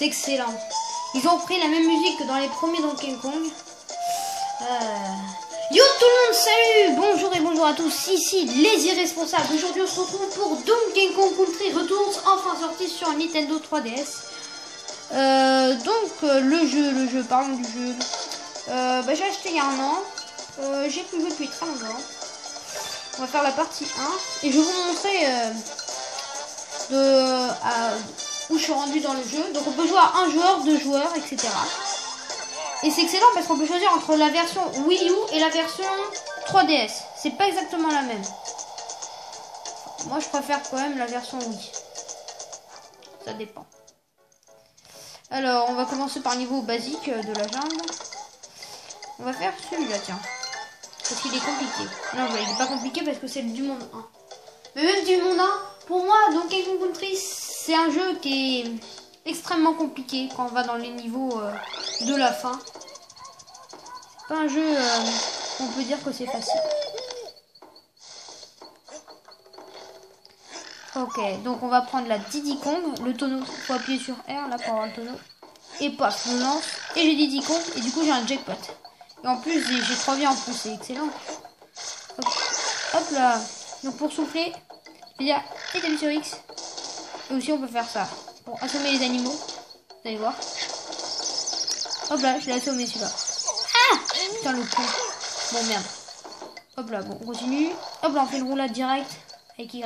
C'est excellent. Ils ont pris la même musique que dans les premiers Donkey Kong. Yo tout le monde, salut, bonjour et bonjour à tous, ici les irresponsables. Aujourd'hui on se retrouve pour Donkey Kong Country Returns, enfin sorti sur Nintendo 3DS. Parlons du jeu. J'ai acheté il y a un an, j'ai plus joué depuis très longtemps. On va faire la partie 1 et je vais vous montrer où je suis rendu dans le jeu. Donc on peut jouer à un joueur, deux joueurs, etc. Et c'est excellent parce qu'on peut choisir entre la version Wii U et la version 3DS. C'est pas exactement la même. Moi je préfère quand même la version Wii. Ça dépend. Alors on va commencer par le niveau basique de la jungle. On va faire celui-là, tiens. Parce qu'il est compliqué. Non, il est pas compliqué parce que c'est du monde 1. Mais même du monde 1, pour moi, Donkey Kong Country, c'est un jeu qui est extrêmement compliqué quand on va dans les niveaux de la fin. C'est pas un jeu on peut dire que c'est facile. Ok, donc on va prendre la Diddy Kong, le tonneau. Il faut appuyer sur R là pour avoir le tonneau. Et paf, je lance et j'ai Diddy Kong et du coup j'ai un jackpot. Et en plus j'ai 3 vies en plus, c'est excellent. Hop. Hop là. Donc pour souffler, je vais dire et t'appuies sur X. Et aussi on peut faire ça pour assommer les animaux. Vous allez voir. Hop là, je l'ai assommé celui-là. Ah putain le con. Bon merde. Hop là, bon on continue. Hop là on fait le roulade direct avec Y.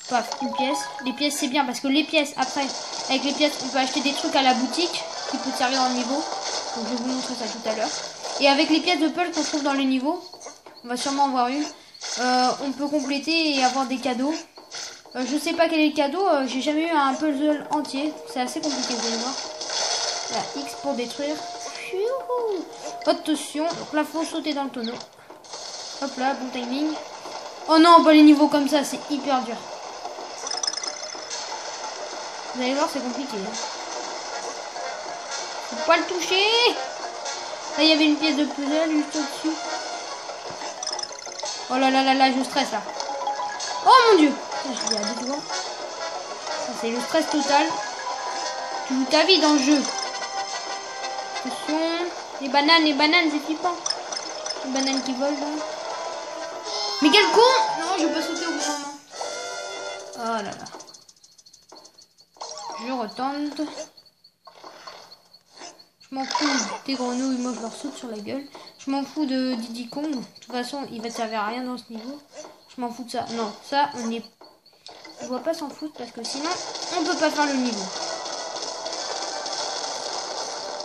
Paf, une pièce. Les pièces c'est bien parce que les pièces après, avec les pièces on peut acheter des trucs à la boutique qui peut servir dans le niveau. Donc je vais vous montrer ça tout à l'heure. Et avec les pièces de puzzle qu'on trouve dans les niveaux, on va sûrement en voir une. On peut compléter et avoir des cadeaux. Je sais pas quel est le cadeau, j'ai jamais eu un puzzle entier. C'est assez compliqué, vous allez voir. Là, X pour détruire. Attention, donc là faut sauter dans le tonneau. Hop là, bon timing. Oh non, pas les niveaux comme ça, c'est hyper dur. Vous allez voir, c'est compliqué. Faut pas le toucher. Là, il y avait une pièce de puzzle juste au-dessus. Oh là là là là, je stresse là. Oh mon dieu. Je vais aller devant. C'est le stress total. Tu joues ta vie dans le jeu. Attention. Les bananes, c'est flippant. Les bananes qui volent là. Mais quel con. Non, je peux sauter au bout d'un moment. Oh là là. Je retente. Je m'en fous des grenouilles, moi je leur saute sur la gueule. Je m'en fous de Diddy Kong. De toute façon, il va te servir à rien dans ce niveau. Je m'en fous de ça. Non, ça, on est... On doit pas s'en foutre parce que sinon, on peut pas faire le niveau.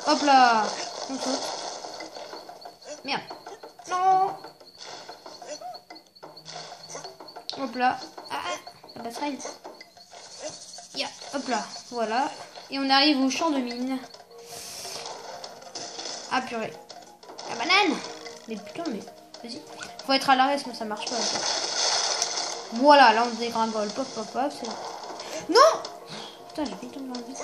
Hop là. On saute. Merde. Non. Hop là. Ah, la passerelle. Yeah. Hop là. Voilà. Et on arrive au champ de mine. Ah purée. La banane. Mais putain, mais vas-y. Faut être à l'arrêt sinon ça marche pas. Voilà, là on dégringole. Pop, pop, pop. Non. Putain, j'ai fait tomber dans le vide.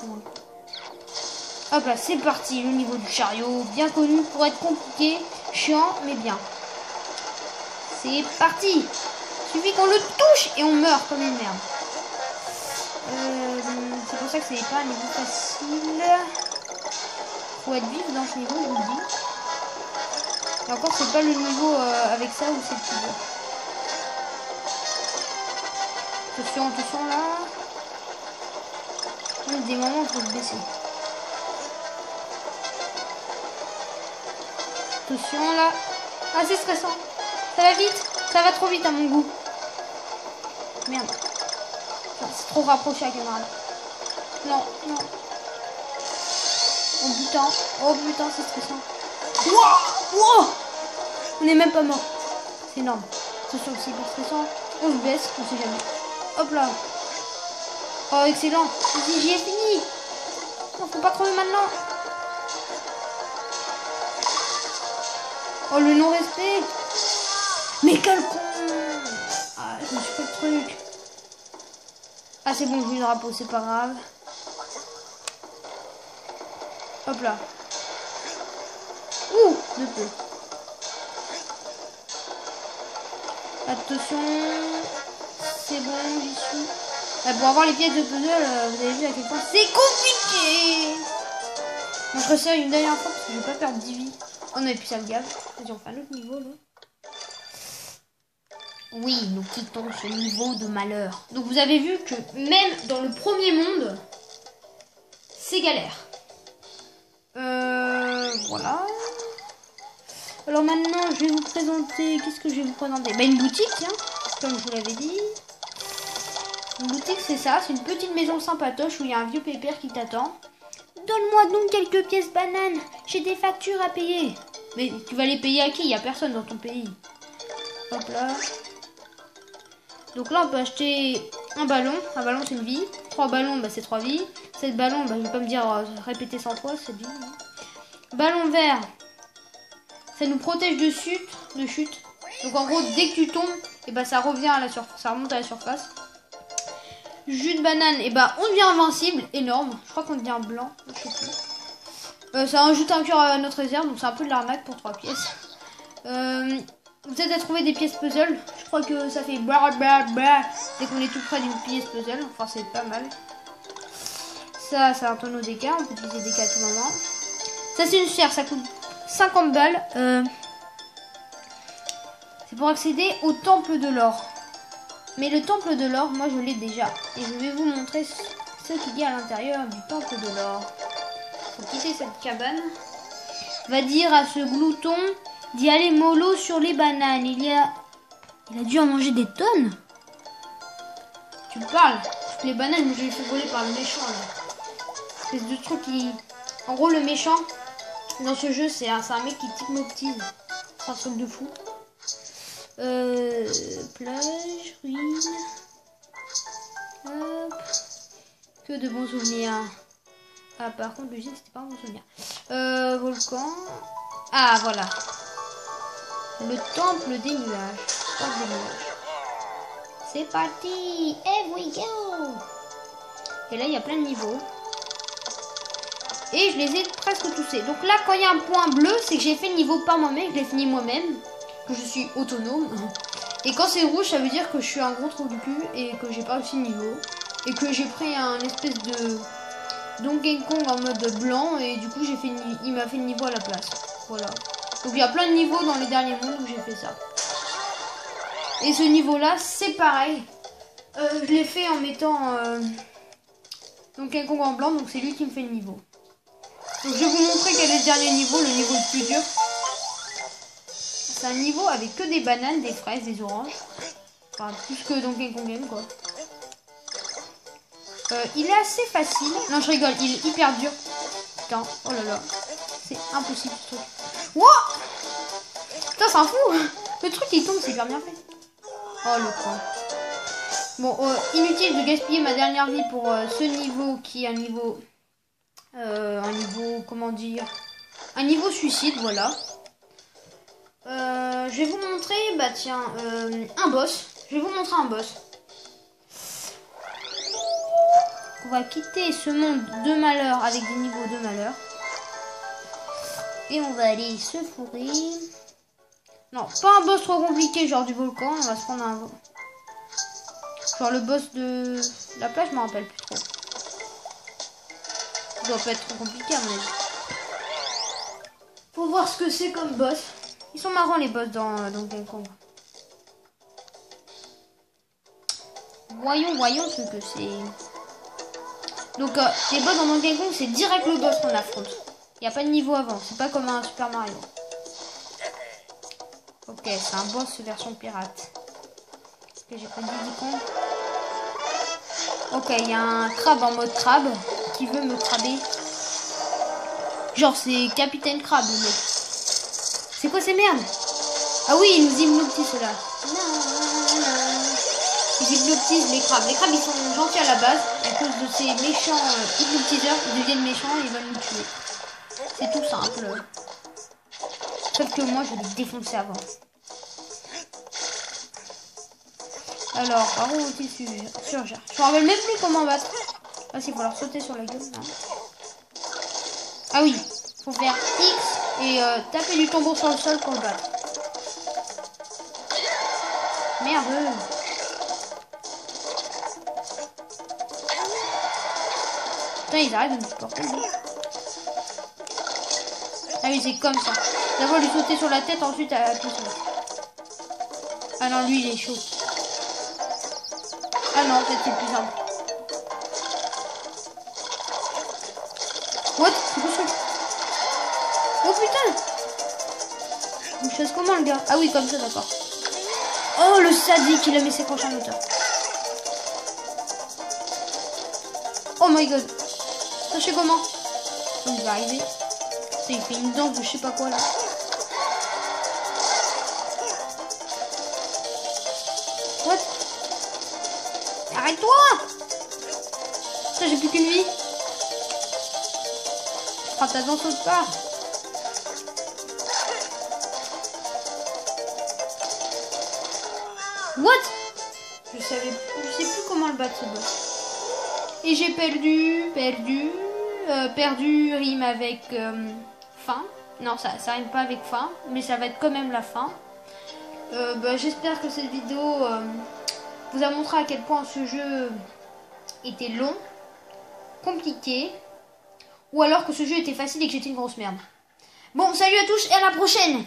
Hop là, c'est parti. Le niveau du chariot. Bien connu pour être compliqué. Chiant, mais bien. C'est parti. Il suffit qu'on le touche et on meurt comme une merde. C'est pour ça que c'est pas un niveau facile. Faut être vif dans ce niveau, je vous le dis. Et encore, c'est pas le niveau avec ça où c'est le plus dur. Attention, attention là. Il y a des moments où il faut se baisser. Attention là. Ah, c'est stressant. Ça va vite. Ça va trop vite à mon goût. Merde. C'est trop rapproché à la caméra là. Non, non. Oh putain, c'est stressant. Wow, wow. On n'est même pas mort. C'est énorme. C'est sûr que c'est hyper stressant. On se baisse, on sait jamais. Hop là. Oh, excellent. Vas-y, j'y ai fini. Non, faut pas crever maintenant. Oh, le non-respect. Mais quel con. Ah, je me suis fait le truc. Ah, c'est bon, j'ai eu le drapeau, c'est pas grave. Hop là. Ouh, de peu. Attention. C'est bon, j'y suis. Pour avoir les pièces de puzzle, vous avez vu à quel point c'est compliqué. Bon, je resserre une dernière fois parce que je vais pas perdre 10 vies. Oh non, et puis ça me gave. Vas-y, on fait un autre niveau là. Oui, nous quittons ce niveau de malheur. Donc vous avez vu que même dans le premier monde, c'est galère. Voilà. Alors maintenant, je vais vous présenter... Qu'est-ce que je vais vous présenter? Bah, une boutique, tiens, comme je vous l'avais dit. Une boutique, c'est ça. C'est une petite maison sympatoche où il y a un vieux pépère qui t'attend. Donne-moi donc quelques pièces bananes. J'ai des factures à payer. Mais tu vas les payer à qui? Il n'y a personne dans ton pays. Hop là. Donc là, on peut acheter un ballon. Un ballon, c'est une vie. 3 ballons, bah, c'est 3 vies. 7 ballons, bah, je vais pas me dire répéter 100 fois, c'est vie. Ballon vert. Ça nous protège de chute. Donc en gros, dès que tu tombes, et bah, ça revient à la surface. Ça remonte à la surface. Jus de banane, et bah, on devient invincible. Énorme. Je crois qu'on devient blanc. Je sais plus. Ça ajoute un cœur à notre réserve. Donc c'est un peu de l'arnaque pour 3 pièces. Vous êtes à trouver des pièces puzzle. Je crois que ça fait blablabla dès qu'on est tout près d'une pièce puzzle. Enfin, c'est pas mal. Ça, c'est un tonneau d'écart. On peut utiliser des à tout moment. Ça, c'est une sphère. Ça coûte 50 balles. C'est pour accéder au temple de l'or. Mais le temple de l'or, moi, je l'ai déjà. Et je vais vous montrer ce qu'il y a à l'intérieur du temple de l'or. Pour quitter cette cabane, va dire à ce glouton d'y aller mollo sur les bananes. Il a dû en manger des tonnes. Tu me parles. Toutes les bananes, je les fais voler par le méchant. C'est de truc qui... En gros, le méchant, dans ce jeu, c'est un mec qui t'hypnotise. C'est un truc de fou. Plage, ruine. Hop. Que de bons souvenirs. Ah, par contre, le jet, c'était pas un bon souvenir. Volcan. Ah, voilà. Le temple des nuages. C'est parti. Here we go. Et là, il y a plein de niveaux. Et je les ai presque tous. Donc là, quand il y a un point bleu, c'est que j'ai fait le niveau par moi-même. Je l'ai fini moi-même. Que je suis autonome. Et quand c'est rouge, ça veut dire que je suis un gros trou du cul. Et que j'ai pas réussi le niveau. Et que j'ai pris un espèce de Donkey Kong en mode blanc. Et du coup, il m'a fait le niveau à la place. Voilà. Donc il y a plein de niveaux dans les derniers mondes où j'ai fait ça. Et ce niveau-là, c'est pareil. Je l'ai fait en mettant Donkey Kong en blanc. Donc c'est lui qui me fait le niveau. Donc je vais vous montrer quel est le dernier niveau, le niveau le plus dur. C'est un niveau avec que des bananes, des fraises, des oranges. Enfin, plus que Donkey Kong Game, quoi. Il est assez facile. Non, je rigole, il est hyper dur. Putain, oh là là. C'est impossible ce truc. Wow! Putain, c'est un fou! Le truc il tombe, c'est hyper bien fait. Oh le con. Bon, inutile de gaspiller ma dernière vie pour ce niveau qui est un niveau... comment dire? Un niveau suicide, voilà. Je vais vous montrer, bah tiens, un boss. Je vais vous montrer un boss. On va quitter ce monde de malheur avec des niveaux de malheur. Et on va aller se fourrer. Non, pas un boss trop compliqué, genre du volcan. On va se prendre un... Genre le boss de la plage, je m'en rappelle plus trop. Ça doit pas être trop compliqué à mon avis. Faut voir ce que c'est comme boss. Ils sont marrants les boss dans Donkey Kong. Voyons ce que c'est. Donc les boss dans Donkey Kong, c'est direct le boss qu'on affronte. Il n'y a pas de niveau avant, c'est pas comme un Super Mario. Ok, c'est un boss version pirate. Ok, j'ai pas de Diddy Kong. Ok, il y a un crabe en mode crabe qui veut me craber. Genre c'est Capitaine Crabe le mec. C'est quoi ces merdes? Ah oui, il nous hypnotise ceux-là. Ils hypnotisent les crabes. Les crabes ils sont gentils à la base. À cause de ces méchants hypnotiseurs, ils deviennent méchants et ils veulent nous tuer. C'est tout simple. Sauf que moi je les défonçais avant. Alors, par où est-il surgère? Je me rappelle même plus comment battre. Ah si, il faut leur sauter sur la gueule. Non. Ah oui, faut faire X et taper du tambour sur le sol pour le battre. Merde. Putain, ils arrêtent de me supporter. Ah oui, c'est comme ça. D'abord lui sauter sur la tête, ensuite à la puissance. Ah non, lui il est chaud. Ah non, en fait c'est plus simple. What? C'est quoi ça? Oh putain! Il chasse comment le gars? Ah oui, comme ça, d'accord. Oh le sadique, il a mis ses crochets en hauteur. Oh my god. Ça je sais comment. Il va arriver. Il fait une danse de je sais pas quoi là. What? Arrête-toi! Ça j'ai plus qu'une vie. Prends ta danse autre part. What? Je sais plus comment le battre ce boss. Et j'ai perdu rime avec fin. Non, ça rime pas avec fin, mais ça va être quand même la fin. J'espère que cette vidéo vous a montré à quel point ce jeu était long, compliqué, ou alors que ce jeu était facile et que j'étais une grosse merde. Bon, salut à tous et à la prochaine!